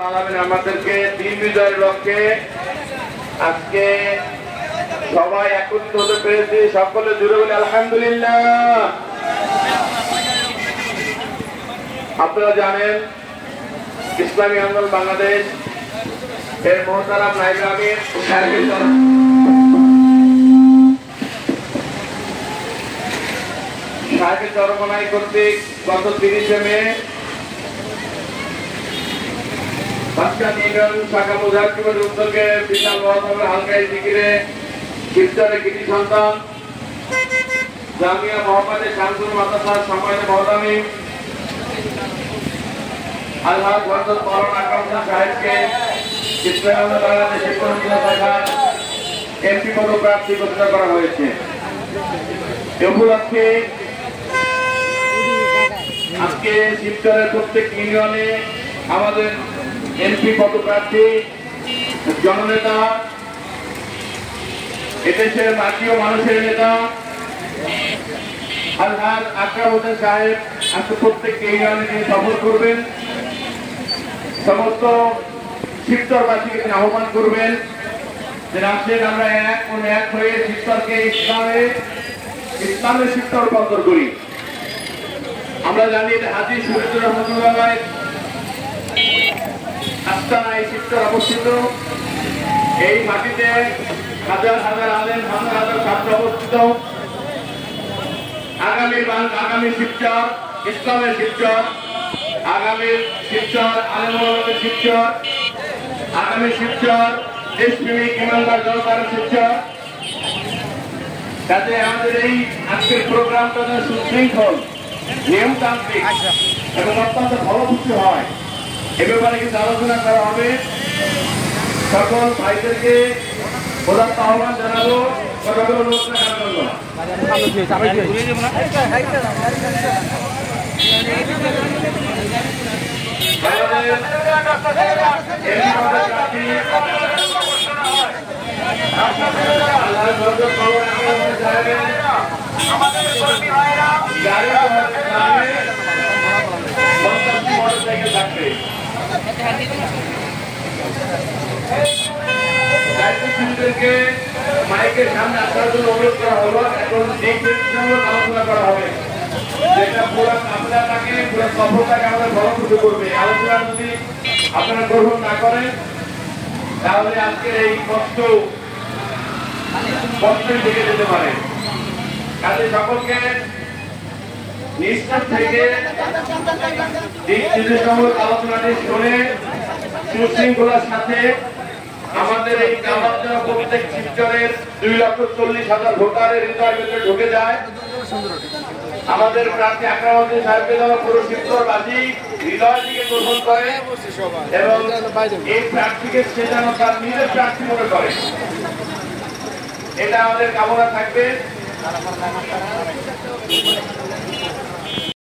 আমাদেরকে দিন বিজয়ের লক্ষ্যে আজকে সবাই একত্রিত হতে পেরেছি। সকলে জুড়ে বলি আলহামদুলিল্লাহ। আপনারা জানেন ইসলামী আন্দোলন বাংলাদেশ এর মোহতারাম নায়েবে আমির সাহেবের চরমনাই কর্তৃক গত 30শে মে শাখা মুজাহিদের উদ্যোগে বিশাল মহসভা হালকাই জিকিরে শিবচরে কৃতি সন্তান জামিয়া মোহাম্মদ শামসুল মাদ্রাসার সম্মানিত মহতামি আল্লাহ হযরত মাওলানা আকরাম সাহেবকে ইসলামী বাংলাদেশের পরিচালনা শাখার এমপি পদপ্রার্থী ঘোষণা করা হয়েছে। এ উপলক্ষে আজকে শিবচরের প্রত্যেক ইউনিয়নে আমাদের এমপি পদপ্রার্থী জননেতা, এদেশের মাটি ও মানুষের নেতা আলহাজ আকরাম সাহেব আজকে প্রত্যেক ইউনিয়নে তিনি সফর করবেন। সমস্ত শিবচরবাসীকে তিনি আহ্বান করবেন যে আসেন আমরা এক হয়ে শিবচরকে ইসলামের শিবচর রূপান্তর করি। আমরা জানি হাজী শহীদ রহমতুল্লাহ আস্তানায় শিবচর অবস্থিত। এই মাটিতে হাজার হাজার আলেম, হাজার হাজার ছাত্র অবস্থিত। আগামী শিবচর ইসলামের শিবচর, আগামী শিবচর আলেম ওলামাদের শিবচর, আগামী শিবচর দেশপ্রেমিক ইমানদার জনতার শিবচর। কাজে আমাদের এই আজকের প্রোগ্রামটা সুশৃঙ্খল, নিয়মতান্ত্রিক এবং অত্যন্ত ফলপ্রসূ হয়, এ ব্যাপারে কিন্তু আলোচনা করা হবে। সকল ভাইদেরকে প্রধান আহ্বান জানাবো কথাগুলো নোট রাখার জন্য। মাইকের সামনে আসার জন্য অনুরোধ করা হলো। এখন আলোচনা করা হবে, যেটা পুরো আপনাকে পুরো সফলতাকে আমাদের ফলপ্রসূ করবে। আলোচনা যদি আপনারা গ্রহণ না করেন তাহলে আজকের এই কষ্টই থেকে যেতে পারে। কাজে সকলকে নিষ্ঠা থেকে দিক নির্দেশমূলক আলোচনাটি শুনে সুশৃঙ্খলার সাথে আমাদের এই কামারজোড়া প্রত্যেক শিবচরের 2,40,000 ভোটারের হৃদয়ের ভিতরে ঢুকে যায়। আমাদের প্রার্থী আকরাম সাহেবকে যেন পুরো শিবচরবাসী হৃদয় থেকে গ্রহণ করে এবং এই প্রার্থীকে সে যেন তার নিজের প্রার্থী মনে করে, এটা আমাদের কামনা থাকবে।